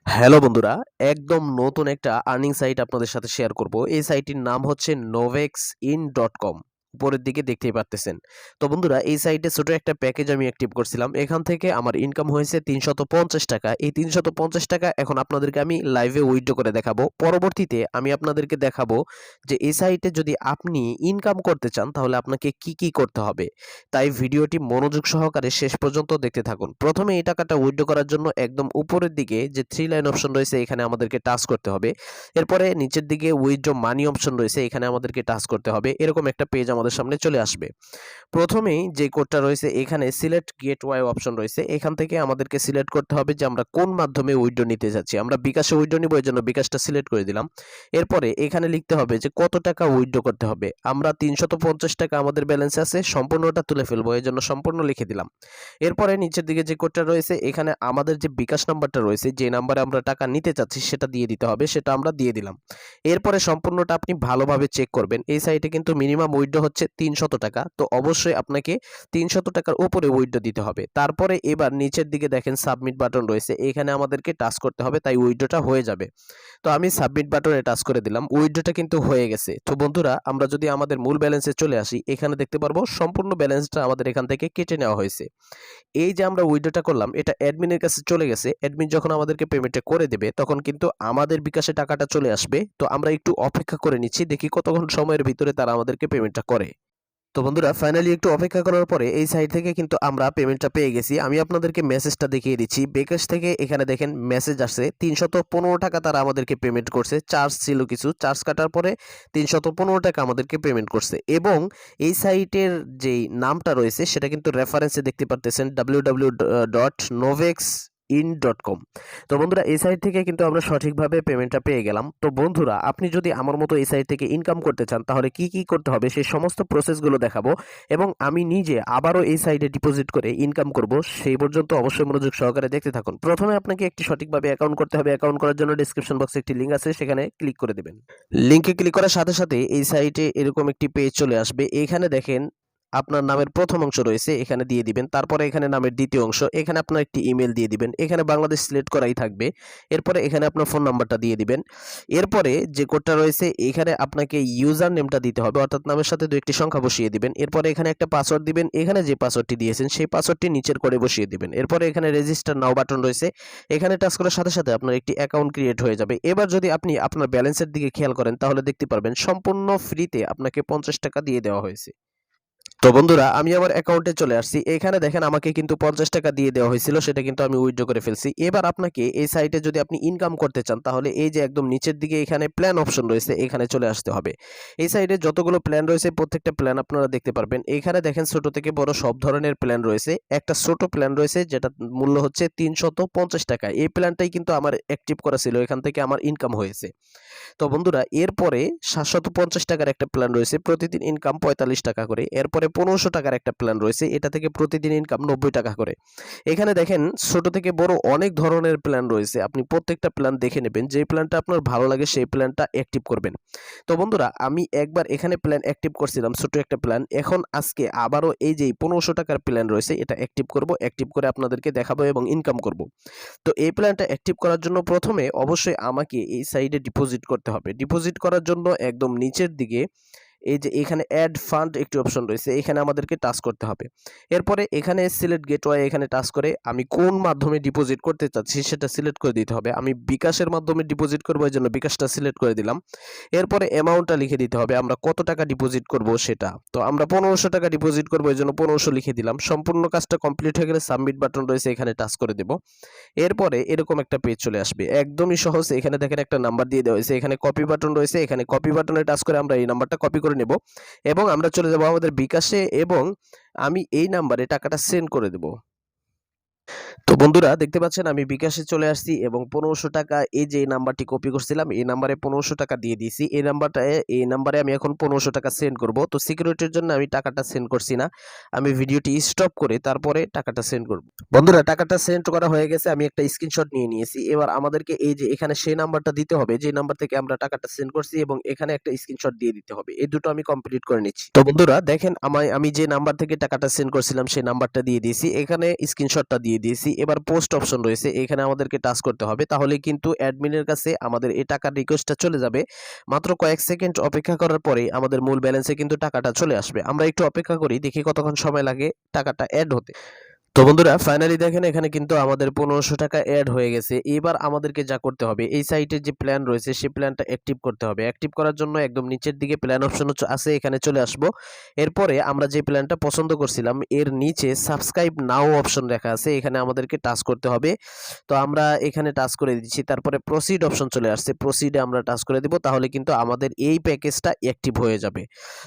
Hello বন্ধুরা, একদম নতুন একটা আর্নিং সাইট আপনাদের সাথে শেয়ার করব। এই সাইটটির নাম হচ্ছে novexin.com। উপরের দিকে দেখতেই পারতেছেন। তো বন্ধুরা, এই সাইটে ছোট একটা প্যাকেজ আমি অ্যাক্টিভ করছিলাম। এখান থেকে আমার ইনকাম হয়েছে ৩৫০ টাকা। এই ৩৫০ টাকা এখন আপনাদেরকে আমি লাইভে উইথড্র করে দেখাবো। পরবর্তীতে আমি আপনাদেরকে দেখাবো যে এই সাইটে যদি আপনি ইনকাম করতে চান তাহলে আপনাকে কি করতে হবে। তাই ভিডিওটি মনোযোগ সহকারে শেষ পর্যন্ত দেখতে থাকুন। প্রথমে এই টাকাটা উইথড্র করার জন্য একদম উপরের দিকে যে থ্রি লাইন অপশন রয়েছে এখানে আমাদেরকে টাচ করতে হবে। এরপরে নিচের দিকে উইথড্র মানি অপশন রয়েছে, এখানে আমাদেরকে টাচ করতে হবে। এরকম একটা পেজ আমাদের সামনে চলে আসবে। প্রথমেই যে কোডটা রয়েছে এখানে সিলেক্ট গেটওয়ে অপশন রয়েছে, এখান থেকে আমাদেরকে সিলেক্ট করতে হবে যে আমরা কোন মাধ্যমে উইথড্র নিতে যাচ্ছি। আমরা বিকাশে উইথড্র নিব, এই জন্য বিকাশটা সিলেক্ট করে দিলাম। এরপরে এখানে লিখতে হবে যে কত টাকা উইথড্র করতে হবে। আমরা ৩৫০ টাকা আমাদের ব্যালেন্স আছে, সম্পূর্ণটা তুলে ফেলবো, এই জন্য সম্পূর্ণ লিখে দিলাম। এরপরে নিচের দিকে যে কোডটা রয়েছে এখানে আমাদের যে বিকাশ নাম্বারটা রয়েছে, যে নাম্বারে আমরা টাকা নিতে চাচ্ছি সেটা দিয়ে দিতে হবে, সেটা আমরা দিয়ে দিলাম। এরপরে সম্পূর্ণটা আপনি ভালোভাবে চেক করবেন। এই সাইটে কিন্তু মিনিমাম উইথড্র হচ্ছে ৩০০ টাকা, তো অবশ্যই আপনাকে ৩০০ টাকার উপরে উইথড্র দিতে হবে। তারপরে এবার নিচের দিকে দেখেন সাবমিট বাটন রয়েছে, এখানে আমাদেরকে টাচ করতে হবে, তাই উইথড্রটা হয়ে যাবে। তো আমি সাবমিট বাটনে টাচ করে দিলাম, উইথড্রটা কিন্তু হয়ে গেছে। তো বন্ধুরা, আমরা যদি আমাদের মূল ব্যালেন্সে চলে আসি, এখানে দেখতে পারবো সম্পূর্ণ ব্যালেন্সটা আমাদের এখান থেকে কেটে নেওয়া হয়েছে। এই যে আমরা উইথড্রটা করলাম এটা অ্যাডমিনের কাছে চলে গেছে। অ্যাডমিন যখন আমাদেরকে পেমেন্টটা করে দেবে তখন কিন্তু আমাদের বিকাশে টাকাটা চলে আসবে। তো আমরা একটু অপেক্ষা করে নিচ্ছি, দেখি কতক্ষণ সময়ের ভিতরে তারা আমাদেরকে পেমেন্টটা করে। তো বন্ধুরা, ফাইনালি একটু অপেক্ষা করার পরে এই সাইট থেকে কিন্তু আমরা পেমেন্টটা পেয়ে গেছি। আমি আপনাদেরকে মেসেজটা দেখিয়ে দিচ্ছি। bKash থেকে এখানে দেখেন মেসেজ আসছে, ৩১৫ টাকা তারা আমাদেরকে পেমেন্ট করছে। চার্জ ছিল কিছু, চার্জ কাটার পরে ৩১৫ টাকা আমাদেরকে পেমেন্ট করছে। এবং এই সাইটের যেই নামটা রয়েছে সেটা কিন্তু রেফারেন্সে দেখতে পারতেছেন www.novex in.com। তো বন্ধুরা, এই সাইট থেকে কিন্তু আমরা সঠিকভাবে পেমেন্টটা পেয়ে গেলাম। তো বন্ধুরা, আপনি যদি আমার মতো এই সাইট থেকে ইনকাম করতে চান তাহলে কি করতে হবে সেই সমস্ত প্রসেসগুলো দেখাবো, এবং আমি নিজে আবারও এই সাইটে ডিপোজিট করে ইনকাম করব। সেই পর্যন্ত অবশ্যই মনোযোগ সহকারে দেখতে থাকুন। প্রথমে আপনাকে একটি সঠিকভাবে অ্যাকাউন্ট করতে হবে। অ্যাকাউন্ট করার জন্য ডেসক্রিপশন বক্সে একটি লিঙ্ক আছে, সেখানে ক্লিক করে দেবেন। লিঙ্কে ক্লিক করার সাথে সাথে এই সাইটে এরকম একটি পেজ চলে আসবে। এখানে দেখেন আপনার নামের প্রথম অংশ রয়েছে, এখানে দিয়ে দিবেন। তারপরে এখানে নামের দ্বিতীয় অংশ, এখানে আপনার একটি ইমেল দিয়ে দিবেন। এখানে বাংলাদেশ সিলেক্ট করাই থাকবে। এরপরে এখানে আপনার ফোন নাম্বারটা দিয়ে দিবেন। এরপরে যে কোডটা রয়েছে এখানে আপনাকে ইউজার নেমটা দিতে হবে, অর্থাৎ নামের সাথে দু একটি সংখ্যা বসিয়ে দিবেন। এরপরে এখানে একটা পাসওয়ার্ড দিবেন, এখানে যে পাসওয়ার্ডটি দিয়েছেন সেই পাসওয়ার্ডটি নিচের করে বসিয়ে দিবেন। এরপরে এখানে রেজিস্টার নাও বাটন রয়েছে, এখানে টাচ করার সাথে সাথে আপনার একটি অ্যাকাউন্ট ক্রিয়েট হয়ে যাবে। এবার যদি আপনি আপনার ব্যালেন্সের দিকে খেয়াল করেন তাহলে দেখতে পারবেন সম্পূর্ণ ফ্রিতে আপনাকে 50 টাকা দিয়ে দেওয়া হয়েছে। তো বন্ধুরা, আমি আমার অ্যাকাউন্টে চলে আসছি। এখানে দেখেন আমাকে কিন্তু 50 টাকা দিয়ে দেওয়া হয়েছিল, সেটা কিন্তু আমি উইথড্র করে ফেলছি। এবার আপনাকে এই সাইটে যদি আপনি ইনকাম করতে চান তাহলে এই যে একদম নিচের দিকে এখানে প্ল্যান অপশন রয়েছে, এখানে চলে আসতে হবে। এই সাইটে যতগুলো প্ল্যান রয়েছে প্রত্যেকটা প্ল্যান আপনারা দেখতে পারবেন। এখানে দেখেন ছোট থেকে বড় সব ধরনের প্ল্যান রয়েছে। একটা ছোট প্ল্যান রয়েছে যেটা মূল্য হচ্ছে ৩৫০ টাকা। এই প্ল্যানটাই কিন্তু আমার অ্যাক্টিভ করা ছিল, এখান থেকে আমার ইনকাম হয়েছে। তো বন্ধুরা, এরপরে ৭৫০ টাকার একটা প্ল্যান রয়েছে, প্রতিদিন ইনকাম ৪৫ টাকা করে। এরপরে ১৫০০ টাকার একটা প্ল্যান রয়েছে, এটা থেকে প্রতিদিন ইনকাম ৯০ টাকা করে। এখানে দেখেন ছোট থেকে বড় অনেক ধরনের প্ল্যান রয়েছে, আপনি প্রত্যেকটা প্ল্যান দেখে নেবেন, যে প্ল্যানটা আপনার ভালো লাগে সেই প্ল্যানটা অ্যাক্টিভ করবেন। তো বন্ধুরা, আমি একবার এখানে প্ল্যান অ্যাক্টিভ করছিলাম, ছোট একটা প্ল্যান। এখন আজকে আবারও এই যে ১৫০০ টাকার প্ল্যান রয়েছে এটা অ্যাক্টিভ করব, অ্যাক্টিভ করে আপনাদেরকে দেখাবো এবং ইনকাম করব। তো এই প্ল্যানটা অ্যাক্টিভ করার জন্য প্রথমে অবশ্যই আমাকে এই সাইডে ডিপোজিট করতে হবে। ডিপোজিট করার জন্য একদম নিচের দিকে এই যে এখানে অ্যাড ফান্ড একটি অপশন রয়েছে, এখানে আমাদেরকে টাচ করতে হবে। এরপরে এখানে সিলেক্ট গেটওয়ে, এখানে টাচ করে আমি কোন মাধ্যমে ডিপোজিট করতে চাচ্ছি সেটা সিলেক্ট করে দিতে হবে। আমি বিকাশের মাধ্যমে ডিপোজিট করবো, এই জন্য বিকাশটা সিলেক্ট করে দিলাম। এরপরে অ্যামাউন্টটা লিখে দিতে হবে, আমরা কত টাকা ডিপোজিট করব সেটা। তো আমরা ১৫০০ টাকা ডিপোজিট করবো, এই জন্য ১৫০০ লিখে দিলাম। সম্পূর্ণ কাজটা কমপ্লিট হয়ে গেলে সাবমিট বাটন রয়েছে, এখানে টাচ করে দেব। এরপরে এরকম একটা পেজ চলে আসবে, একদমই সহজ। এখানে দেখেন একটা নাম্বার দিয়ে দেওয়া হয়েছে, এখানে কপি বাটন রয়েছে, এখানে কপি বাটনে টাচ করে আমরা এই নাম্বারটা কপি করে নেব এবং আমরা চলে যাব আমাদের বিকাশে, এবং আমি এই নাম্বারে টাকাটা সেন্ড করে দেব। তো বন্ধুরা, দেখতে পাচ্ছেন আমি বিকাশে চলে আসছি এবং ১৫০০ টাকা এই যে নাম্বারটি কপি করছিলাম এই নাম্বারে ১৫০০ টাকা দিয়ে দিয়েছি। এই নাম্বারে আমি এখন ১৫০০ টাকা সেন্ড করব। তো সিকিউরিটির জন্য আমি টাকাটা সেন্ড করছি না, আমি ভিডিওটি স্টপ করে তারপরে টাকাটা সেন্ড করব। বন্ধুরা, টাকাটা সেন্ড করা হয়ে গেছে, আমি একটা স্ক্রিনশট নিয়ে নিয়েছি। এবার আমাদেরকে এই যে এখানে সেই নাম্বারটা দিতে হবে যে নাম্বার থেকে আমরা টাকাটা সেন্ড করছি, এবং এখানে একটা স্ক্রিনশট দিয়ে দিতে হবে। এই দুটো আমি কমপ্লিট করে নিচ্ছি। তো বন্ধুরা দেখেন, আমি যে নাম্বার থেকে টাকাটা সেন্ড করছিলাম সেই নাম্বারটা দিয়ে দিয়েছি, এখানে স্ক্রিনশটটা দিয়ে দিয়ে দিয়েছি। এবার পোস্ট অপশন রয়েছে, এখানে আমাদেরকে টাচ করতে হবে, তাহলে কিন্তু অ্যাডমিনের কাছে আমাদের এই টাকার রিকোয়েস্টটা চলে যাবে। মাত্র কয়েক সেকেন্ড অপেক্ষা করার পরেই আমাদের মূল ব্যালেন্সে কিন্তু টাকাটা চলে আসবে। আমরা একটু অপেক্ষা করি, দেখি কতক্ষণ সময় লাগে টাকাটা অ্যাড হতে। তো বন্ধুরা ফাইনালি দেখেন এখানে কিন্তু আমাদের 1500 টাকা এড হয়ে গেছে। এবার আমাদেরকে যা করতে হবে, এই সাইটের যে প্ল্যান রয়েছে সেই প্ল্যানটা অ্যাক্টিভ করতে হবে। অ্যাক্টিভ করার জন্য একদম নিচের দিকে প্ল্যান অপশন আছে, এখানে চলে আসবো। এরপরে আমরা যে প্ল্যানটা পছন্দ করছিলাম এর নিচে সাবস্ক্রাইব নাও অপশন লেখা আছে, এখানে আমাদেরকে টাচ করতে হবে। তো আমরা এখানে টাচ করে দিচ্ছি, তারপরে প্রসিড অপশন চলে আসছে, প্রসিডে আমরা টাচ করে দিব, তাহলে কিন্তু আমাদের এই প্যাকেজটা অ্যাক্টিভ হয়ে যাবে।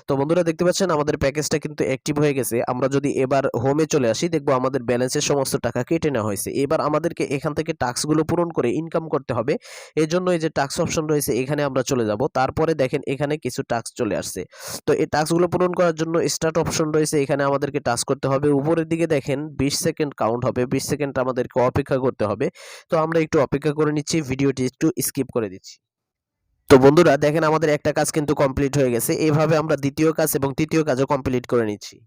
তো বন্ধুরা দেখতে পাচ্ছেন আমাদের প্যাকেজটা কিন্তু অ্যাক্টিভ হয়ে গেছে। আমরা যদি এবার হোমে চলে আসি, দেখবো আমাদের ব্যালেন্সের সমস্ত টাকা কেটে নেওয়া হয়েছে। এবার আমাদেরকে এখান থেকে টাস্কগুলো পূরণ করে ইনকাম করতে হবে। এজন্য এই যে টাস্ক অপশন রয়েছে এখানে আমরা চলে যাব। তারপরে দেখেন এখানে কিছু টাস্ক চলে আসছে। তো এই টাস্কগুলো পূরণ করার জন্য স্টার্ট অপশন রয়েছে, এখানে আমাদেরকে টাচ করতে হবে। উপরের দিকে দেখেন 20 সেকেন্ড কাউন্ট হবে, 20 সেকেন্ড আমাদেরকে অপেক্ষা করতে হবে। তো আমরা একটু অপেক্ষা করে নিচ্ছি, ভিডিওটি একটু স্কিপ করে দিচ্ছি। তো বন্ধুরা দেখেন আমাদের একটা কাজ কিন্তু কমপ্লিট হয়ে গেছে। এভাবে আমরা দ্বিতীয় কাজ এবং তৃতীয় কাজও কমপ্লিট করে নিচ্ছি।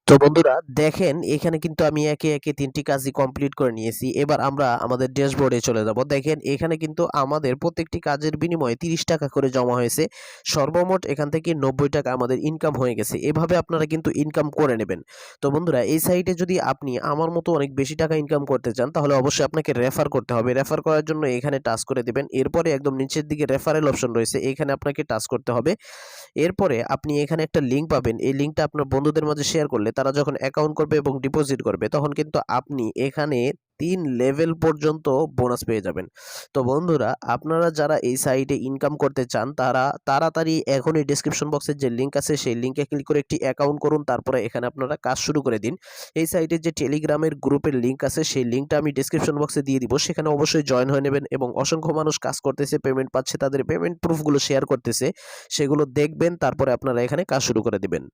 তো বন্ধুরা দেখেন এখানে কিন্তু আমি একে একে ৩টি কাজই কমপ্লিট করে নিয়েছি। এবার আমরা আমাদের ড্যাশবোর্ডে চলে যাব। দেখেন এখানে কিন্তু আমাদের প্রত্যেকটি কাজের বিনিময়ে ৩০ টাকা করে জমা হয়েছে। সর্বমোট এখান থেকে ৯০ টাকা আমাদের ইনকাম হয়ে গেছে। এভাবে আপনারা কিন্তু ইনকাম করে নেবেন। তো বন্ধুরা এই সাইটে যদি আপনি আমার মতো অনেক বেশি টাকা ইনকাম করতে চান, তাহলে অবশ্যই আপনাকে রেফার করতে হবে। রেফার করার জন্য এখানে টাচ করে দিবেন। এরপরে একদম নিচের দিকে রেফারেল অপশন রয়েছে, এখানে আপনাকে টাচ করতে হবে। এরপরে আপনি এখানে একটা লিঙ্ক পাবেন, এই লিঙ্কটা আপনার বন্ধুদের মাঝে শেয়ার করলে তারা যখন অ্যাকাউন্ট করবে এবং ডিপোজিট করবে তখন কিন্তু আপনি এখানে ৩ লেভেল পর্যন্ত বোনাস পেয়ে যাবেন। তো বন্ধুরা আপনারা যারা এই সাইটে ইনকাম করতে চান তারা তাড়াতাড়ি এখনই ডেসক্রিপশন বক্সের যে লিঙ্ক আছে সেই লিঙ্কে ক্লিক করে একটি অ্যাকাউন্ট করুন, তারপরে এখানে আপনারা কাজ শুরু করে দিন। এই সাইটের যে টেলিগ্রামের গ্রুপের লিঙ্ক আছে সেই লিঙ্কটা আমি ডেসক্রিপশন বক্সে দিয়ে দিব, সেখানে অবশ্যই জয়েন হয়ে নেবেন। এবং অসংখ্য মানুষ কাজ করতেছে, পেমেন্ট পাচ্ছে, তাদের পেমেন্ট প্রুফগুলো শেয়ার করতেছে, সেগুলো দেখবেন, তারপরে আপনারা এখানে কাজ শুরু করে দিবেন।